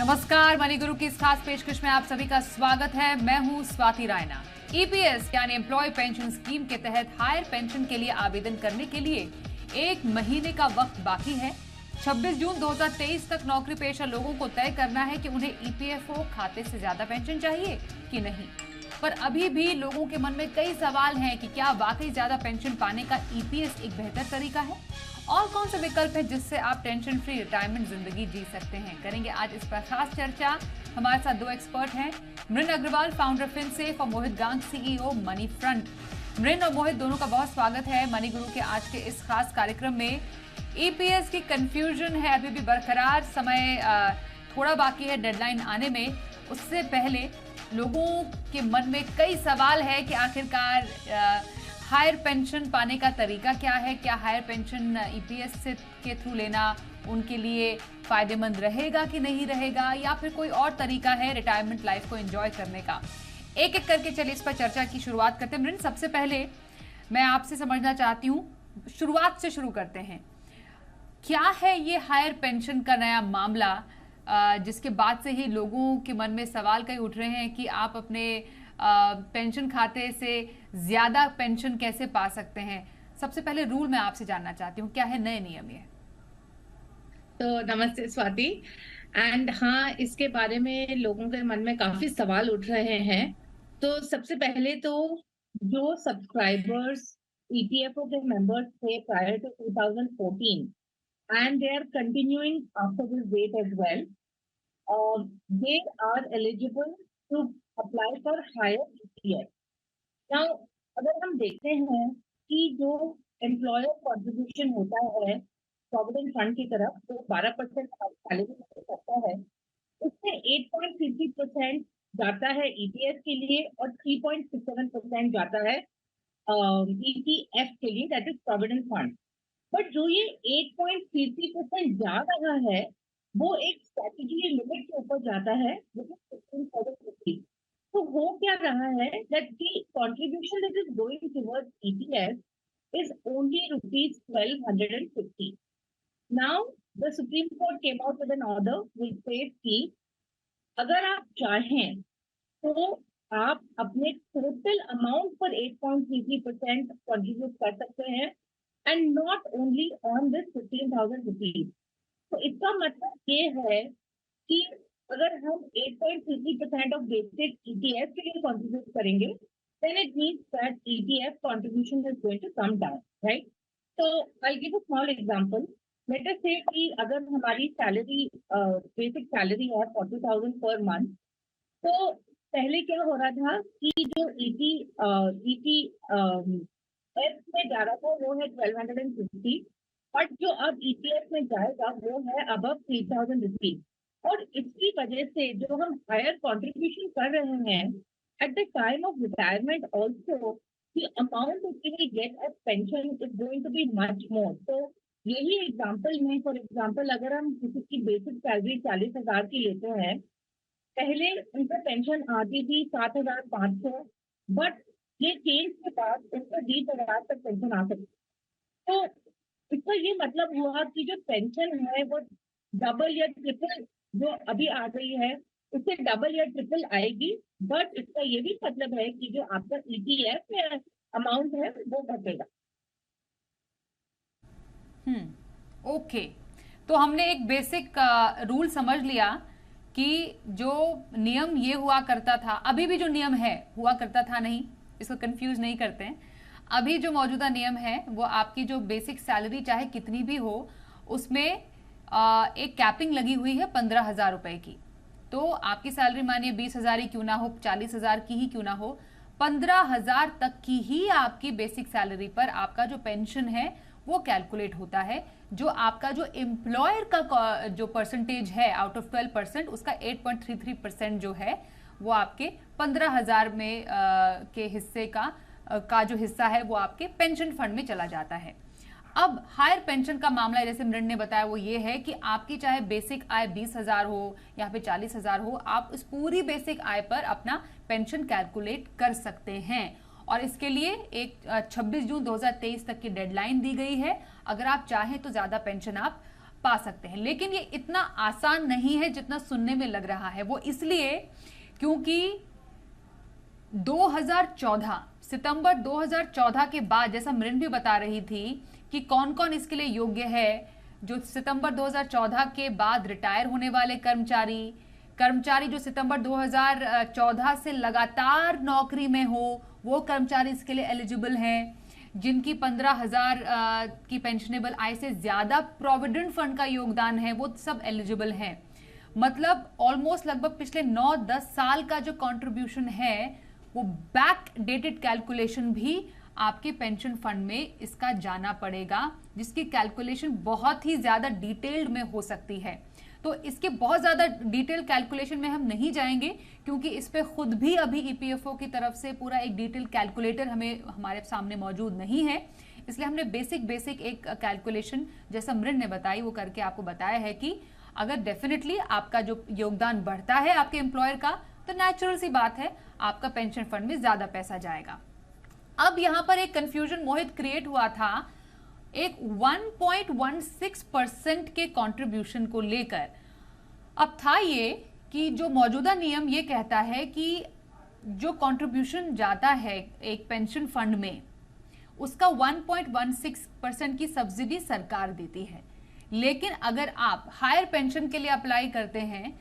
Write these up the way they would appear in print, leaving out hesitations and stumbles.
नमस्कार, मनी गुरु की इस खास पेशकश में आप सभी का स्वागत है। मैं हूं स्वाति रायना। ईपीएस यानी एम्प्लॉय पेंशन स्कीम के तहत हायर पेंशन के लिए आवेदन करने के लिए 1 महीने का वक्त बाकी है। 26 जून 2023 तक नौकरी पेशा लोगों को तय करना है कि उन्हें ईपीएफओ खाते से ज्यादा पेंशन चाहिए कि नहीं। पर अभी भी लोगों के मन में कई सवाल हैं कि क्या वाकई ज्यादा पेंशन पाने का ईपीएस एक बेहतर तरीका है और कौन से विकल्प है जिससे आप टेंशन फ्री रिटायरमेंट जिंदगी जी सकते हैं। करेंगे आज इस पर खास चर्चा। हमारे साथ 2 एक्सपर्ट हैं, मृन अग्रवाल फाउंडर फिनसेफ और मोहित गांग सीईओ मनी फ्रंट। मृन और मोहित दोनों का बहुत स्वागत है मनी गुरु के आज के इस खास कार्यक्रम में। ईपीएस की कंफ्यूजन है अभी भी बरकरार, समय थोड़ा बाकी है डेडलाइन आने में। उससे पहले लोगों के मन में कई सवाल है कि आखिरकार हायर पेंशन पाने का तरीका क्या है, क्या हायर पेंशन ईपीएस से के थ्रू लेना उनके लिए फायदेमंद रहेगा कि नहीं रहेगा, या फिर कोई और तरीका है रिटायरमेंट लाइफ को एंजॉय करने का। एक एक करके चलिए इस पर चर्चा की शुरुआत करते हैं। मृन, सबसे पहले मैं आपसे समझना चाहती हूँ, शुरुआत से शुरू करते हैं। क्या है ये हायर पेंशन का नया मामला जिसके बाद से ही लोगों के मन में सवाल कई उठ रहे हैं कि आप अपने पेंशन खाते से ज्यादा पेंशन कैसे पा सकते हैं। सबसे पहले रूल मैं आपसे जानना चाहती हूँ, क्या है नए नियम ये? तो नमस्ते स्वाति। एंड हाँ, इसके बारे में लोगों के मन में काफी सवाल उठ रहे हैं। तो सबसे पहले तो जो सब्सक्राइबर्स ईपीएफओ के मेंबर्स थे prior to 2014 and they are continuing after this date as well, they are eligible to apply for higher EPF. Now, अगर हम देखते हैं कि जो एम्प्लॉयर कॉन्ट्रीब्यूशन होता है प्रोविडेंट फंड की तरफ, जो 12% सैलरी में करता है, उससे 8.33% जाता है ईपीएफ के लिए और 3.67% जाता है ईपीएफ के लिए, that is provident fund. But जो ये 8.33% जा रहा है वो एक स्ट्रेटेजी लिमिट के ऊपर जाता है, तो हो क्या रहा है that the contribution that is going towards EPF is only ₹1250। Now the Supreme Court came out with an order which says कि अगर आप चाहें तो आप अपने टोटल अमाउंट पर 8.33% कंट्रीब्यूट कर सकते हैं and not only on this 15,000 rupees. तो इसका मतलब ये है कि अगर हम 8.33% of basic ETF के लिए contribute करेंगे, then it means that ETF contribution is going to come down, right? So I'll give a small example. Let us say कि अगर हमारी सैलरी बेसिक सैलरी है 40,000 per month, तो पहले क्या हो रहा था कि जो ईटी एफ में जा रहा था वो है 1250, बट जो अब ईपीएफ में जाएगा वो है अबव 3,000 रुपीज। और इसकी वजह से जो हम हायर कंट्रीब्यूशन कर रहे हैं at the time of retirement also the amount we get as pension is going to be much more. तो यही एग्जाम्पल में, फॉर एग्जाम्पल अगर हम किसी की बेसिक सैलरी 40,000 की लेते हैं, पहले उनको पेंशन आती थी 7,500, बट ये चेंज के बाद उनको 20,000 तक पेंशन आ सकती। तो इसका ये मतलब हुआ कि जो पेंशन है वो डबल या ट्रिपल जो अभी आ गई है उससे डबल या ट्रिपल आएगी। बट इसका ये भी मतलब है कि जो आपका ईपीएफ में अमाउंट है वो घटेगा। ओके, तो हमने एक बेसिक रूल समझ लिया कि जो नियम ये हुआ करता था, अभी भी जो नियम है हुआ करता था नहीं, इसको कंफ्यूज नहीं करते हैं। अभी जो मौजूदा नियम है वो आपकी जो बेसिक सैलरी चाहे कितनी भी हो उसमें एक कैपिंग लगी हुई है 15,000 रुपए की। तो आपकी सैलरी मानिए 20,000 ही क्यों ना हो, 40,000 की ही क्यों ना हो, 15,000 तक की ही आपकी बेसिक सैलरी पर आपका जो पेंशन है वो कैलकुलेट होता है। जो आपका जो एम्प्लॉयर का जो परसेंटेज है आउट ऑफ 12%, उसका 8.33% जो है वो आपके 15,000 में के हिस्से का जो हिस्सा है वो आपके पेंशन फंड में चला जाता है। अब हायर पेंशन का मामला जैसे मृण ने बताया वो ये है कि आपकी चाहे बेसिक आय 20,000 हो या फिर 40,000 हो, आप इस पूरी बेसिक आय पर अपना पेंशन कैलकुलेट कर सकते हैं। और इसके लिए एक 26 जून 2023 तक की डेडलाइन दी गई है। अगर आप चाहें तो ज्यादा पेंशन आप पा सकते हैं। लेकिन ये इतना आसान नहीं है जितना सुनने में लग रहा है। वो इसलिए क्योंकि 2014 सितंबर 2014 के बाद, जैसा मृण भी बता रही थी कि कौन कौन इसके लिए योग्य है, जो सितंबर 2014 के बाद रिटायर होने वाले कर्मचारी जो सितंबर 2014 से लगातार नौकरी में हो, वो कर्मचारी इसके लिए एलिजिबल हैं। जिनकी 15,000 की पेंशनेबल आय से ज्यादा प्रोविडेंट फंड का योगदान है, वो सब एलिजिबल हैं। मतलब ऑलमोस्ट लगभग पिछले 9-10 साल का जो कंट्रीब्यूशन है, वो बैक डेटेड कैलकुलेशन भी आपके पेंशन फंड में इसका जाना पड़ेगा, जिसकी कैलकुलेशन बहुत ही ज्यादा डिटेल्ड में हो सकती है। तो इसके बहुत ज्यादा डिटेल कैलकुलेशन में हम नहीं जाएंगे, क्योंकि इस पे खुद भी अभी ईपीएफओ की तरफ से पूरा एक डिटेल कैलकुलेटर हमारे सामने मौजूद नहीं है। इसलिए हमने बेसिक एक कैलकुलेशन जैसा मृण ने बताई वो करके आपको बताया है कि अगर डेफिनेटली आपका जो योगदान बढ़ता है आपके एम्प्लॉयर का, तो नेचुरल सी बात है आपका पेंशन फंड में ज्यादा पैसा जाएगा। अब यहां पर एक कंफ्यूजन मोहित क्रिएट हुआ था एक 1.16% के कंट्रीब्यूशन को लेकर। अब था ये कि जो मौजूदा नियम ये कहता है कि जो कंट्रीब्यूशन जाता है एक पेंशन फंड में, उसका 1.16% की सब्सिडी सरकार देती है। लेकिन अगर आप हायर पेंशन के लिए अप्लाई करते हैं,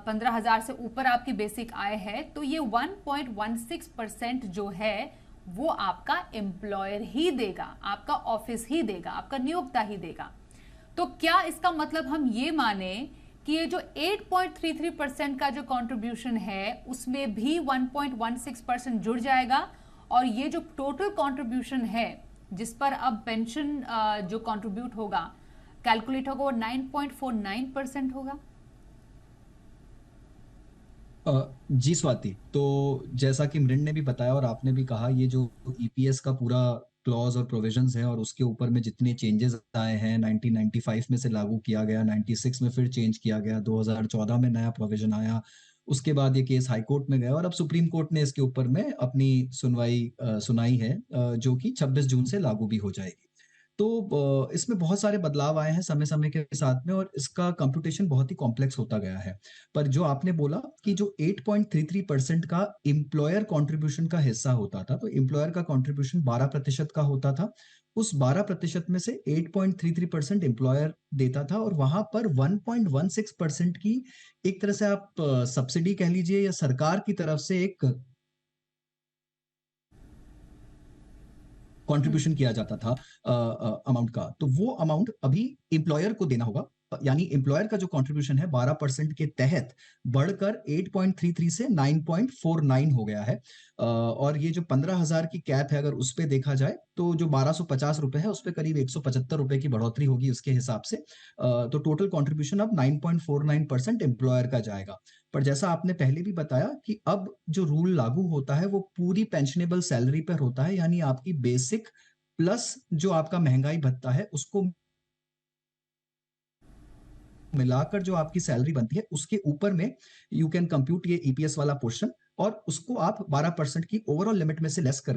15,000 से ऊपर आपकी बेसिक आय है, तो ये 1.16% जो है वो आपका एम्प्लॉयर ही देगा, आपका ऑफिस ही देगा, आपका नियोक्ता ही देगा। तो क्या इसका मतलब हम ये माने कि ये जो 8.33% का जो कंट्रीब्यूशन है उसमें भी 1.16% जुड़ जाएगा, और ये जो टोटल कंट्रीब्यूशन है जिस पर अब पेंशन जो कंट्रीब्यूट होगा कैलकुलेट होगा वो 9.49% होगा? जी स्वाति, तो जैसा कि मृण ने भी बताया और आपने भी कहा, ये जो ईपीएस का पूरा क्लॉज और प्रोविजंस है और उसके ऊपर में जितने चेंजेस आए हैं, 1995 में से लागू किया गया, 96 में फिर चेंज किया गया, 2014 में नया प्रोविजन आया, उसके बाद ये केस हाई कोर्ट में गया और अब सुप्रीम कोर्ट ने इसके ऊपर में अपनी सुनाई है, जो कि 26 जून से लागू भी हो जाएगी। तो इसमें बहुत सारे बदलाव आए हैं समय समय के साथ में और इसका कंप्यूटेशन बहुत ही कॉम्प्लेक्स होता गया है। पर जो आपने बोला कि जो 8.33% का एम्प्लॉयर कंट्रीब्यूशन का हिस्सा होता था, तो एम्प्लॉयर का कंट्रीब्यूशन 12% का होता था। उस 12% में से 8.33% एम्प्लॉयर देता था और वहां पर 1.16% की एक तरह से आप सब्सिडी कह लीजिए या सरकार की तरफ से एक कंट्रीब्यूशन किया जाता था अमाउंट का। तो वो अमाउंट अभी एम्प्लॉयर को देना होगा, यानी एम्प्लॉयर का जो कंट्रीब्यूशन है 12% के तहत बढ़कर 8.33 से 9.49 हो गया है। और ये जो 15,000 की कैप है, अगर उस पे देखा जाए तो जो 1250 रुपए है उस पे करीब 175 रुपए की बढ़ोतरी होगी उसके हिसाब से। तो टोटल कंट्रीब्यूशन अब 9.49% एम्प्लॉयर का जाएगा। पर जैसा आपने पहले भी बताया कि अब जो रूल लागू होता है वो पूरी पेंशनेबल सैलरी पर होता है, यानी आपकी बेसिक प्लस जो आपका महंगाई भत्ता है उसको मिलाकर जो आपकी सैलरी बनती है उसके ऊपर में यू कैन कंप्यूट ये ईपीएस वाला पोर्शन, और उसको आप 12% की ओवरऑल लिमिट में से लेस कर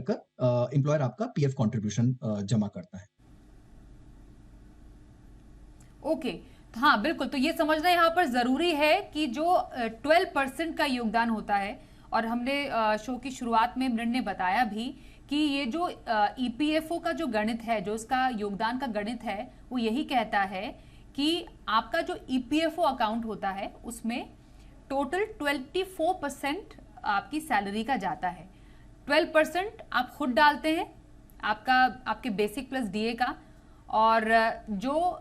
एम्प्लॉयर आपका पीएफ कंट्रीब्यूशन जमा करता है। ओके, हाँ बिल्कुल। तो ये समझना यहाँ पर जरूरी है कि जो 12% का योगदान होता है, और हमने शो की शुरुआत में मृण ने बताया भी कि ये जो ईपीएफओ का जो गणित है, जो उसका योगदान का गणित है, वो यही कहता है कि आपका जो ईपीएफओ अकाउंट होता है उसमें टोटल 24% आपकी सैलरी का जाता है। 12% आप खुद डालते हैं, आपके बेसिक प्लस डीए का, और जो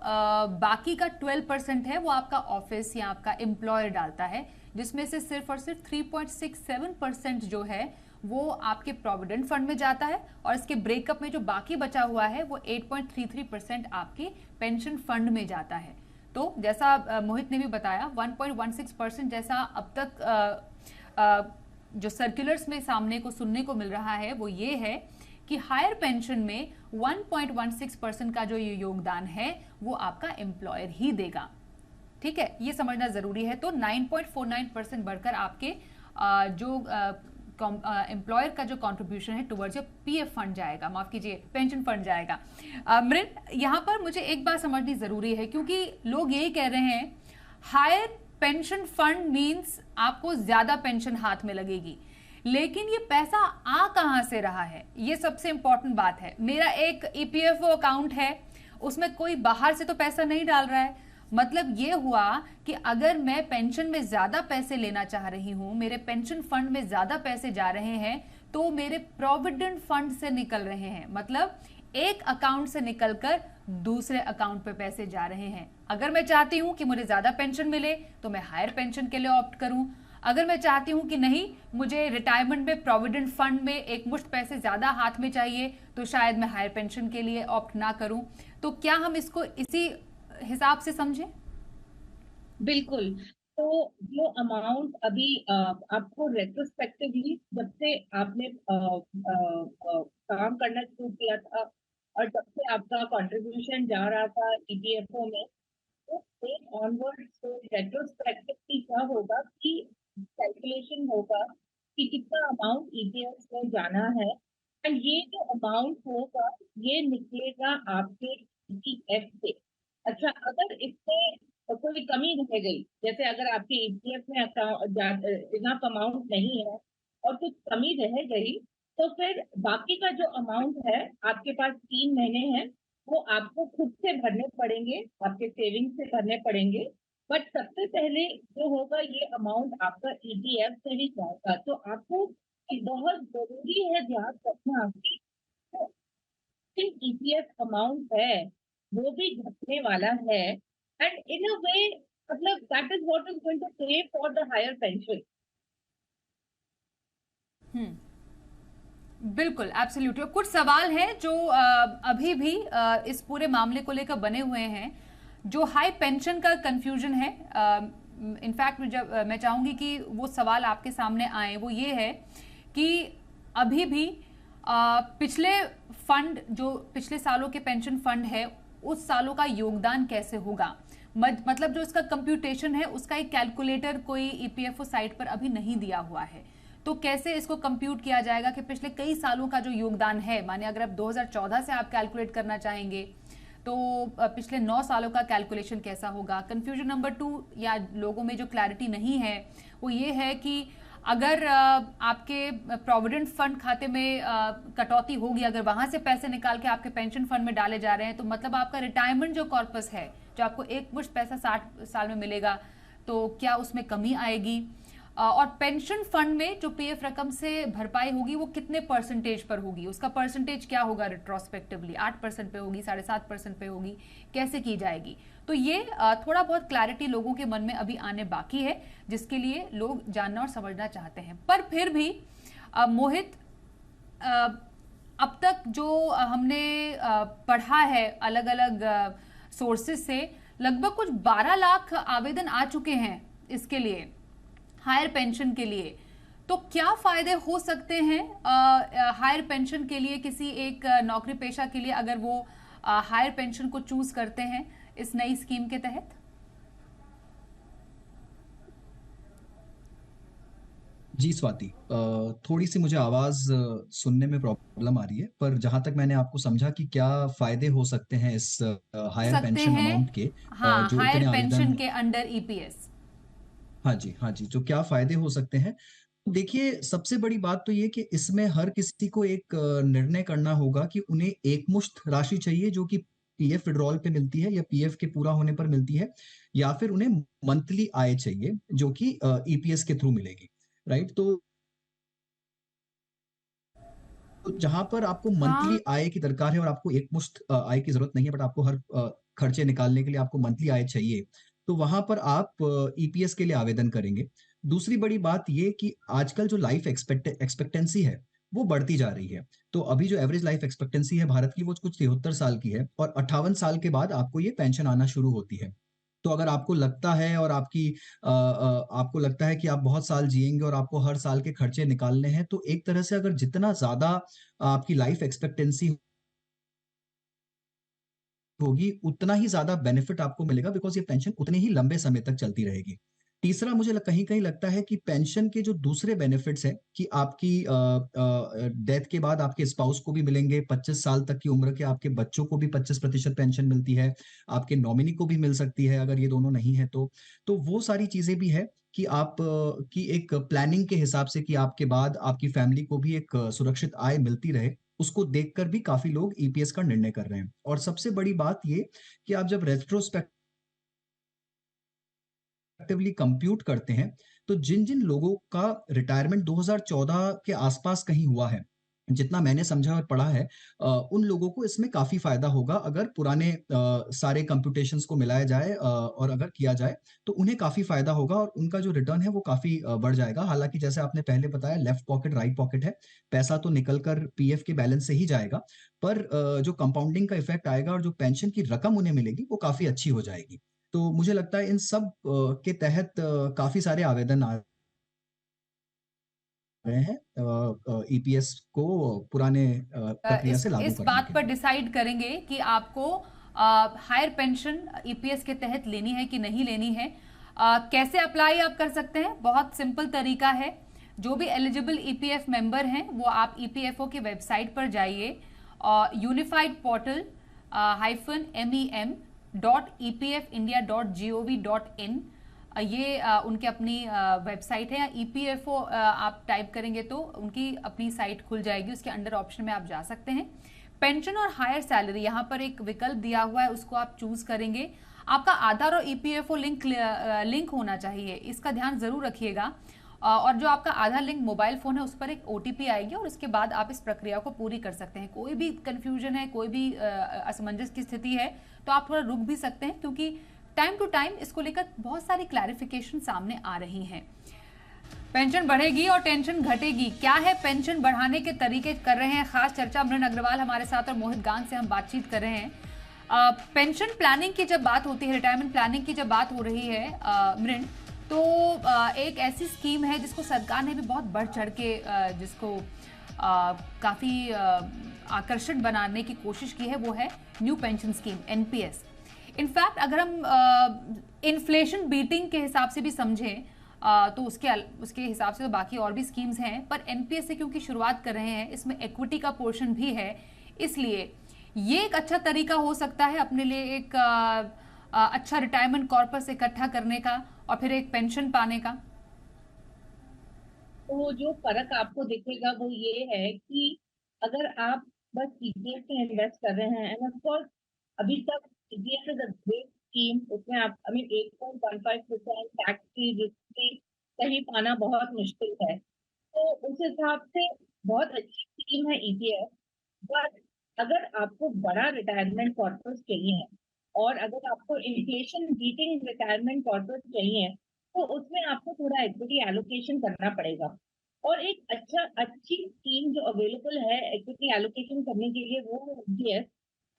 बाकी का 12% है वो आपका ऑफिस या आपका एम्प्लॉयर डालता है, जिसमें से सिर्फ और सिर्फ 3.67% जो है वो आपके प्रोविडेंट फंड में जाता है, और इसके ब्रेकअप में जो बाकी बचा हुआ है वो 8.33% आपके पेंशन फंड में जाता है। तो जैसा मोहित ने भी बताया, 1.16% जैसा अब तक जो सर्कुलर्स में सामने को सुनने को मिल रहा है वो ये है कि हायर पेंशन में 1.16% का जो ये योगदान है वो आपका एम्प्लॉयर ही देगा। ठीक है, ये समझना जरूरी है। तो 9.49% बढ़कर आपके जो एम्प्लॉयर का जो कंट्रीब्यूशन है टुवर्ड्स योर पीएफ फंड जाएगा, माफ कीजिए पेंशन फंड जाएगा। मृण, यहाँ पर मुझे एक बात समझनी जरूरी है, क्योंकि लोग यही कह रहे हैं हायर पेंशन फंड मींस आपको ज्यादा पेंशन हाथ में लगेगी, लेकिन ये पैसा आ कहां से रहा है, ये सबसे इंपॉर्टेंट बात है। मेरा एक ईपीएफओ अकाउंट है, उसमें कोई बाहर से तो पैसा नहीं डाल रहा है। मतलब ये हुआ कि अगर मैं पेंशन में ज्यादा पैसे लेना चाह रही हूं, मेरे पेंशन फंड में ज्यादा पैसे जा रहे हैं, तो मेरे प्रोविडेंट फंड से निकल रहे हैं। मतलब एक अकाउंट से निकलकर दूसरे अकाउंट पे पैसे जा रहे हैं। अगर मैं चाहती हूं कि मुझे ज्यादा पेंशन मिले तो मैं हायर पेंशन के लिए ऑप्ट करूं, अगर मैं चाहती हूं कि नहीं मुझे रिटायरमेंट में प्रोविडेंट फंड में एक मुश्त पैसे ज्यादा हाथ में चाहिए, तो शायद मैं हायर पेंशन के लिए ऑप्ट ना करूं। तो क्या हम इसको इसी हिसाब से समझें? बिल्कुल। तो जो अमाउंट अभी आपको रेट्रोस्पेक्टिवली जब से आपने काम करना शुरू किया था और जब से आपका कंट्रीब्यूशन जा रहा था ईपीएफओ में, तो एक ऑनवर्ड से रेट्रोस्पेक्टिवली क्या होगा कि कैलकुलेशन होगा कि कितना अमाउंट ईपीएफ में जाना है, एंड ये जो अमाउंट होगा ये निकलेगा आपके ईपीएफ से। अच्छा, अगर इसमें कोई कमी रह गई, जैसे अगर आपके ईपीएफ में इनफ अमाउंट नहीं है और कुछ कमी रह गई, तो फिर बाकी का जो अमाउंट है आपके पास 3 महीने हैं, वो आपको खुद से भरने पड़ेंगे, आपके सेविंग से भरने पड़ेंगे। बट सबसे पहले जो होगा ये अमाउंट आपका ईपीएफ से ही जाएगा। तो आपको बहुत जरूरी है ध्यान रखना कि ईपीएफ अमाउंट है वो भी घटने वाला है, एंड इन अ वे मतलब that is what is going to pay for the higher pension. बिल्कुल, एब्सोल्युटली। कुछ सवाल हैं जो अभी भी इस पूरे मामले को लेकर बने हुए हैं, जो हाई पेंशन का कंफ्यूजन है। इनफैक्ट जब मैं चाहूंगी कि वो सवाल आपके सामने आए, वो ये है कि अभी भी पिछले फंड, जो पिछले सालों के पेंशन फंड है, उस सालों का योगदान कैसे होगा। मतलब जो इसका कंप्यूटेशन है उसका एक कैलकुलेटर कोई ईपीएफओ साइट पर अभी नहीं दिया हुआ है, तो कैसे इसको कंप्यूट किया जाएगा कि पिछले कई सालों का जो योगदान है, माने अगर आप 2014 से आप कैलकुलेट करना चाहेंगे तो पिछले 9 सालों का कैलकुलेशन कैसा होगा। कंफ्यूजन नंबर 2 या लोगों में जो क्लैरिटी नहीं है वो ये है कि अगर आपके प्रोविडेंट फंड खाते में कटौती होगी, अगर वहां से पैसे निकाल के आपके पेंशन फंड में डाले जा रहे हैं, तो मतलब आपका रिटायरमेंट जो कॉर्पस है, जो आपको एक मुश्त पैसा 60 साल में मिलेगा, तो क्या उसमें कमी आएगी। और पेंशन फंड में जो पीएफ रकम से भरपाई होगी वो कितने परसेंटेज पर होगी, उसका परसेंटेज क्या होगा रिट्रोस्पेक्टिवली, 8% पे होगी, 7.5% पे होगी, कैसे की जाएगी। तो ये थोड़ा बहुत क्लैरिटी लोगों के मन में अभी आने बाकी है, जिसके लिए लोग जानना और समझना चाहते हैं। पर फिर भी मोहित, अब तक जो हमने पढ़ा है अलग अलग सोर्सेज से, लगभग कुछ 12 लाख आवेदन आ चुके हैं इसके लिए, हायर पेंशन के लिए। तो क्या फायदे हो सकते हैं हायर पेंशन के लिए किसी एक नौकरी पेशा के लिए, अगर वो हायर पेंशन को चूज करते हैं इस नई स्कीम के तहत? जी स्वाति, थोड़ी सी मुझे आवाज सुनने में प्रॉब्लम आ रही है, पर जहां तक मैंने आपको समझा कि क्या फायदे हो सकते हैं इस हायर सकते पेंशन हैं, अमाउंट के, हाँ, जो हायर इतने पेंशन आवेदन, के अंडर ईपीएस। हाँ जी, जो क्या फायदे हो सकते हैं। देखिए, सबसे बड़ी बात तो ये कि इसमें हर किसी को एक निर्णय करना होगा कि उन्हें एकमुश्त राशि चाहिए जो कि पीएफ विड्रॉल पे मिलती है या पीएफ के पूरा होने पर मिलती है, या फिर उन्हें मंथली आय चाहिए जो कि ईपीएस के थ्रू मिलेगी, राइट। तो जहां पर आपको हाँ, मंथली आय की दरकार है और आपको एकमुश्त आय की जरूरत नहीं है, बट आपको हर खर्चे निकालने के लिए आपको मंथली आय चाहिए, तो वहां पर आप ईपीएस के लिए आवेदन करेंगे। दूसरी बड़ी बात ये कि आजकल जो लाइफ एक्सपेक्टेंसी है वो बढ़ती जा रही है। तो अभी जो एवरेज लाइफ एक्सपेक्टेंसी है भारत की वो कुछ 73 साल की है, और 58 साल के बाद आपको ये पेंशन आना शुरू होती है। तो अगर आपको लगता है और आपको लगता है कि आप बहुत साल जिएंगे और आपको हर साल के खर्चे निकालने हैं, तो एक तरह से अगर जितना ज्यादा आपकी लाइफ एक्सपेक्टेंसी होगी, उतना ही ज्यादा बेनिफिट आपको मिलेगा, बिकॉज ये पेंशन उतने ही लंबे समय तक चलती रहेगी। तीसरा मुझे कहीं कहीं लगता है कि पेंशन के जो दूसरे बेनिफिट्स हैं कि आपकी डेथ के बाद आपके स्पाउस को भी मिलेंगे, 25 साल तक की उम्र के आपके बच्चों को भी 25% पेंशन मिलती है, आपके नॉमिनी को भी मिल सकती है अगर ये दोनों नहीं है तो वो सारी चीजें भी है कि आप की एक प्लानिंग के हिसाब से कि आपके बाद आपकी फैमिली को भी एक सुरक्षित आय मिलती रहे, उसको देखकर भी काफी लोग ईपीएस का निर्णय कर रहे हैं। और सबसे बड़ी बात ये कि आप जब रेट्रोस्पेक्ट एक्टिवली कंप्यूट करते हैं, तो जिन-जिन लोगों का रिटायरमेंट 2014 के आसपास कहीं हुआ है, जितना मैंने समझा और पढ़ा है उन लोगों को इसमें काफ़ी फ़ायदा होगा अगर पुराने सारे कंप्यूटेशंस को मिलाया जाए और अगर किया जाए, तो उन्हें काफ़ी फ़ायदा होगा और उनका जो रिटर्न है वो काफ़ी बढ़ जाएगा। हालाँकि जैसे आपने पहले बताया लेफ्ट पॉकेट, राइट पॉकेट है, पैसा तो निकल कर पीएफ के बैलेंस से ही जाएगा, पर जो कंपाउंडिंग का इफ़ेक्ट आएगा और जो पेंशन की रकम उन्हें मिलेगी, वो काफ़ी अच्छी हो जाएगी। तो मुझे लगता है इन सब के तहत काफ़ी सारे आवेदन आ रहे हैं ईपीएस को पुराने प्रक्रिया से लागू इस करने बात के पर लिए। डिसाइड करेंगे कि आपको हायर पेंशन ईपीएस के तहत लेनी है कि नहीं लेनी है। कैसे अप्लाई आप कर सकते हैं? बहुत सिंपल तरीका है। जो भी एलिजिबल ईपीएफ मेंबर हैं वो आप ईपीएफओ की वेबसाइट पर जाइए और यूनिफाइड पोर्टल -mem.epfindia.gov.in ये उनके अपनी वेबसाइट है। या ईपीएफओ आप टाइप करेंगे तो उनकी अपनी साइट खुल जाएगी, उसके अंडर ऑप्शन में आप जा सकते हैं। पेंशन और हायर सैलरी यहाँ पर एक विकल्प दिया हुआ है, उसको आप चूज करेंगे। आपका आधार और ईपीएफओ लिंक होना चाहिए, इसका ध्यान जरूर रखिएगा। और जो आपका आधार लिंक मोबाइल फोन है उस पर एक ओटीपी आएगी और उसके बाद आप इस प्रक्रिया को पूरी कर सकते हैं। कोई भी कंफ्यूजन है, कोई भी असमंजस की स्थिति है तो आप थोड़ा रुक भी सकते हैं, क्योंकि टाइम टू टाइम इसको लेकर बहुत सारी क्लैरिफिकेशन सामने आ रही हैं। पेंशन बढ़ेगी और टेंशन घटेगी, क्या है पेंशन बढ़ाने के तरीके कर रहे हैं खास चर्चा। मृण अग्रवाल हमारे साथ और मोहित गांध से हम बातचीत कर रहे हैं। पेंशन प्लानिंग की जब बात होती है, रिटायरमेंट प्लानिंग की जब बात हो रही है मृण, तो एक ऐसी स्कीम है जिसको सरकार ने भी बहुत बढ़ चढ़ के जिसको काफी आकर्षक बनाने की कोशिश की है, वो है new pension scheme NPS. In fact अगर हम इन्फ्लेशन बीटिंग के हिसाब से भी समझें तो उसके हिसाब से तो बाकी और भी स्कीम्स हैं, पर एनपीएस से क्योंकि शुरुआत कर रहे हैं, इसमें इक्विटी का पोर्शन भी है, इसलिए ये एक अच्छा तरीका हो सकता है अपने लिए एक अच्छा रिटायरमेंट कॉर्पस इकट्ठा करने का और फिर एक पेंशन पाने का। तो जो फर्क आपको दिखेगा वो ये है कि अगर आप बस ईपीएफ में इन्वेस्ट कर रहे हैं, एंड ऑफ कोर्स अभी तक EPF is a great scheme, उसमें आप 8.15% टैक्स फ्री, रिस्क फ्री कहीं पाना बहुत मुश्किल है, तो उस हिसाब से बहुत अच्छी स्कीम है ईपीएफ। बट अगर आपको बड़ा रिटायरमेंट कॉर्पस चाहिए और अगर आपको इन्फ्लेशन बीटिंग रिटायरमेंट कॉर्पस चाहिए, तो उसमें आपको थोड़ा इक्विटी एलोकेशन करना पड़ेगा। और एक अच्छी स्कीम जो अवेलेबल है इक्विटी एलोकेशन करने के लिए वो है NPS.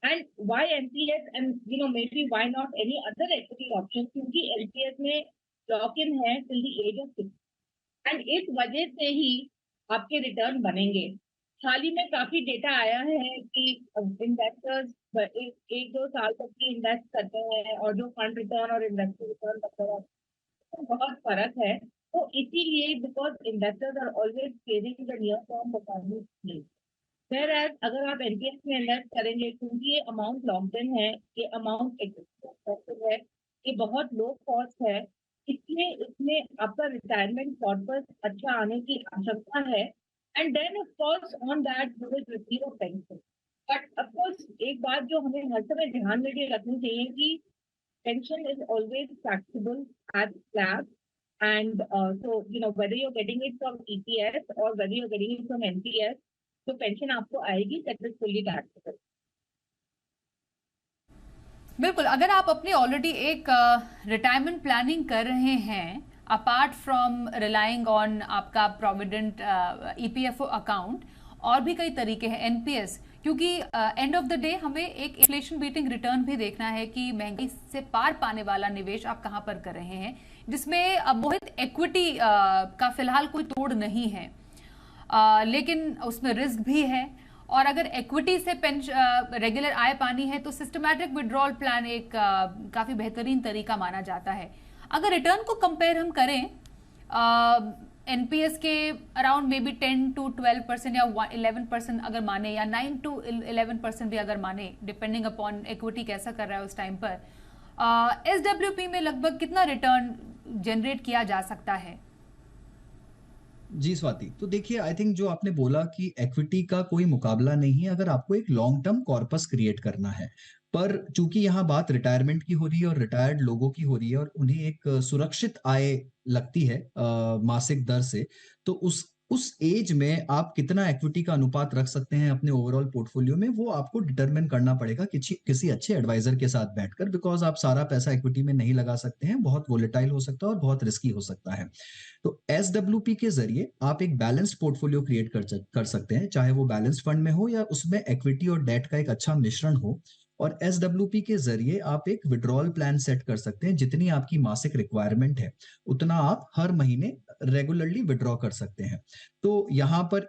And why NPS, and maybe why not any other equity option, क्योंकि एनपीएस में लॉक इन है till the age of 60, and इस वजह से ही आपके रिटर्न बनेंगे। हाल ही में काफी डेटा आया है कि इन्वेस्टर्स एक दो साल तक की इन्वेस्ट करते हैं और जो फंड रिटर्न और इन्वेस्टर रिटर्न करते हैं तो बहुत फर्क है। तो इसीलिए because investors are always facing the near term performance, where अगर आप एनपीएस में इन्वेस्ट करेंगे, क्योंकि ये अमाउंट लॉक्ड इन है, ये अमाउंट एक्सपेक्टेड है, ये बहुत लो कॉस्ट है, इसलिए इसमें आपका रिटायरमेंट कॉर्पस अच्छा आने की आशंका है। And then of course on that you will receive a pension. But of course एक बात जो हमें हर समय ध्यान में ये रखनी चाहिए कि pension is always taxable as slab, and so whether you're getting it from EPS or whether you're getting it from NPS, तो pension आपको आएगी, that is fully taxable। बिल्कुल, अगर आप अपनी ऑलरेडी एक रिटायरमेंट प्लानिंग कर रहे हैं अपार्ट फ्रॉम रिलाइंग ऑन आपका प्रोविडेंट ईपीएफओ अकाउंट, और भी कई तरीके हैं एनपीएस, क्योंकि एंड ऑफ द डे हमें एक इन्फ्लेशन बीटिंग रिटर्न भी देखना है कि महंगाई से पार पाने वाला निवेश आप कहां पर कर रहे हैं, जिसमें मोहित इक्विटी का फिलहाल कोई तोड़ नहीं है, लेकिन उसमें रिस्क भी है। और अगर इक्विटी से रेगुलर आय पानी है तो सिस्टमैटिक विड्रॉल प्लान एक काफी बेहतरीन तरीका माना जाता है। अगर रिटर्न को कंपेयर हम करें एनपीएस के अराउंड मे बी 10 to 12% या 11% अगर माने, या 9 to 11% भी अगर माने, डिपेंडिंग अपॉन इक्विटी कैसा कर रहा है उस टाइम पर, एसडब्ल्यूपी में लगभग कितना रिटर्न जनरेट किया जा सकता है? जी स्वाति, तो देखिए आई थिंक जो आपने बोला कि इक्विटी का कोई मुकाबला नहीं है अगर आपको एक लॉन्ग टर्म कॉर्पस क्रिएट करना है। पर चूंकि यहाँ बात रिटायरमेंट की हो रही है और रिटायर्ड लोगों की हो रही है और उन्हें एक सुरक्षित आय लगती है मासिक दर से, तो उस एज में आप कितना इक्विटी का अनुपात रख सकते हैं अपने ओवरऑल पोर्टफोलियो में, वो आपको डिटरमिन करना पड़ेगा किसी अच्छे एडवाइजर के साथ बैठकर, बिकॉज आप सारा पैसा इक्विटी में नहीं लगा सकते हैं, बहुत वोलेटाइल हो सकता है और बहुत रिस्की हो सकता है। तो एसडब्ल्यूपी के जरिए आप एक बैलेंस्ड पोर्टफोलियो क्रिएट कर सकते हैं, चाहे वो बैलेंस फंड में हो या उसमें इक्विटी और डेट का एक अच्छा मिश्रण हो। और एसडब्ल्यूपी के जरिए आप एक विड्रॉल प्लान सेट कर सकते हैं, जितनी आपकी मासिक रिक्वायरमेंट है उतना आप हर महीने रेगुलरली विड्रॉ कर सकते हैं। तो यहाँ पर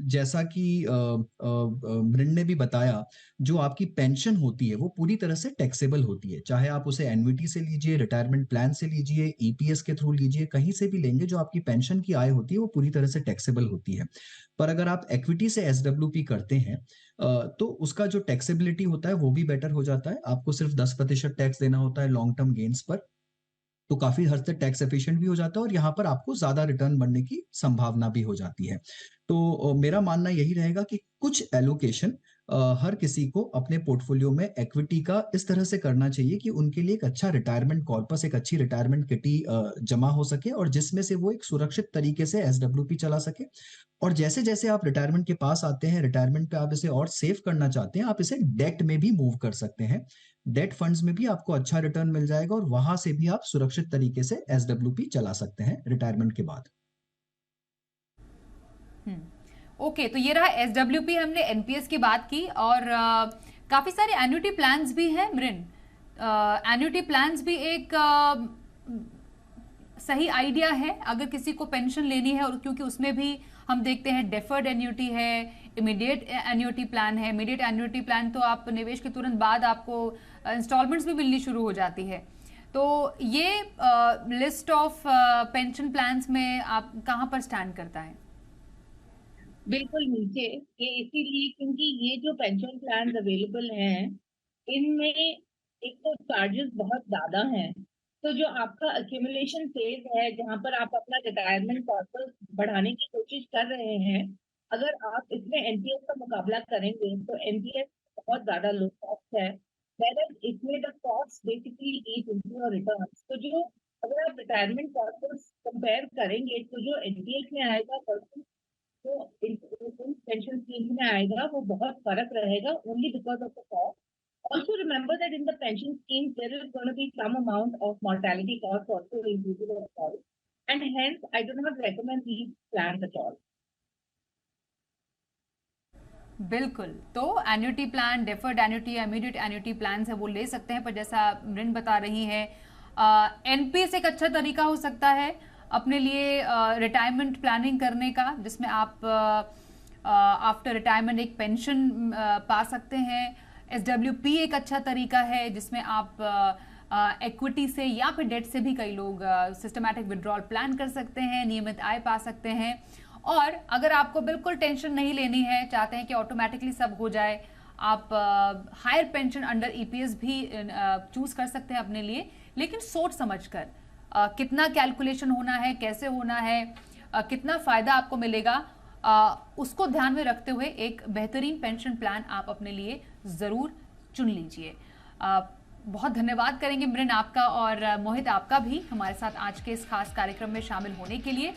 जैसा कि मृण ने भी बताया, जो आपकी पेंशन होती है वो पूरी तरह से टैक्सेबल होती है, चाहे आप उसे एन्युटी से लीजिए, रिटायरमेंट प्लान से लीजिए, ईपीएस के थ्रू लीजिए, कहीं से भी लेंगे, जो आपकी पेंशन की आय होती है वो पूरी तरह से टैक्सेबल होती है। पर अगर आप इक्विटी से एसडब्ल्यूपी करते हैं तो उसका जो टैक्सेबिलिटी होता है वो भी बेटर हो जाता है। आपको सिर्फ 10% टैक्स देना होता है लॉन्ग टर्म गेन्स पर, तो काफी हद तक टैक्स एफिशिएंट भी हो जाता है और यहाँ पर आपको ज्यादा रिटर्न बनने की संभावना भी हो जाती है। तो मेरा मानना यही रहेगा कि कुछ एलोकेशन हर किसी को अपने पोर्टफोलियो में इक्विटी का इस तरह से करना चाहिए कि उनके लिए एक अच्छा रिटायरमेंट कॉर्पस, एक अच्छी रिटायरमेंट किटी जमा हो सके और जिसमें से वो एक सुरक्षित तरीके से एसडब्ल्यूपी चला सके। और जैसे जैसे आप रिटायरमेंट के पास आते हैं, रिटायरमेंट पे आप इसे और सेव करना चाहते हैं, आप इसे डेट में भी मूव कर सकते हैं। डेट फंड्स में भी आपको अच्छा रिटर्न मिल जाएगा और वहां से भी आप सुरक्षित तरीके से एसडब्ल्यूपी चला सकते हैं रिटायरमेंट के बाद। ओके, तो ये रहा एसडब्ल्यूपी, हमने एनपीएस की बात की और काफी सारे एन्युटी प्लान्स भी हैं मृण। एन्युटी प्लान्स भी एक सही आइडिया है अगर किसी को पेंशन लेनी है, और क्योंकि उसमें भी हम देखते हैं डेफर्ड एन्युटी है, इमीडिएट एन्युटी प्लान है। इमीडिएट एन्युटी प्लान तो आप निवेश के तुरंत बाद आपको इंस्टॉलमेंट्स भी मिलनी शुरू हो जाती है। तो ये लिस्ट ऑफ पेंशन प्लान्स में आप कहाँ पर स्टैंड करता है? बिल्कुल नीचे, ये इसीलिए क्योंकि ये जो पेंशन प्लान अवेलेबल हैं इनमें एक तो चार्जेस बहुत ज्यादा हैं। तो जो आपका एक्यूमुलेशन फेज है, जहाँ पर आप अपना रिटायरमेंट कॉर्पस बढ़ाने की कोशिश कर रहे हैं, अगर आप इसमें एनपीएस का मुकाबला करेंगे तो एनपीएस बहुत ज्यादा लो कॉस्ट है, वेयर इसमें the cost basically eat into your returns. तो जो अगर आप रिटायरमेंट कॉर्पस कंपेयर करेंगे तो जो एनपीएस में आएगा तो पेंशन स्कीम में आएगा वो बहुत फर्क रहेगा, only because of the cost. Also remember that in the pension scheme there is going to be some amount of mortality cost also included as well, and hence I do not recommend these plans at all. बिल्कुल, तो annuity plan, deferred annuity, immediate annuity plan है वो ले सकते हैं, पर जैसा मृण बता रही है एनपीएस एक अच्छा तरीका हो सकता है अपने लिए रिटायरमेंट प्लानिंग करने का, जिसमें आप आफ्टर रिटायरमेंट एक पेंशन पा सकते हैं। एसडब्ल्यूपी एक अच्छा तरीका है जिसमें आप इक्विटी से या फिर डेट से भी कई लोग सिस्टमैटिक विड्रॉल प्लान कर सकते हैं, नियमित आय पा सकते हैं। और अगर आपको बिल्कुल टेंशन नहीं लेनी है, चाहते हैं कि ऑटोमेटिकली सब हो जाए, आप हायर पेंशन अंडर ईपीएस भी चूज कर सकते हैं अपने लिए, लेकिन सोच समझकर कितना कैलकुलेशन होना है, कैसे होना है, कितना फायदा आपको मिलेगा, उसको ध्यान में रखते हुए एक बेहतरीन पेंशन प्लान आप अपने लिए जरूर चुन लीजिए। बहुत धन्यवाद करेंगे मृण आपका और मोहित आपका भी हमारे साथ आज के इस खास कार्यक्रम में शामिल होने के लिए।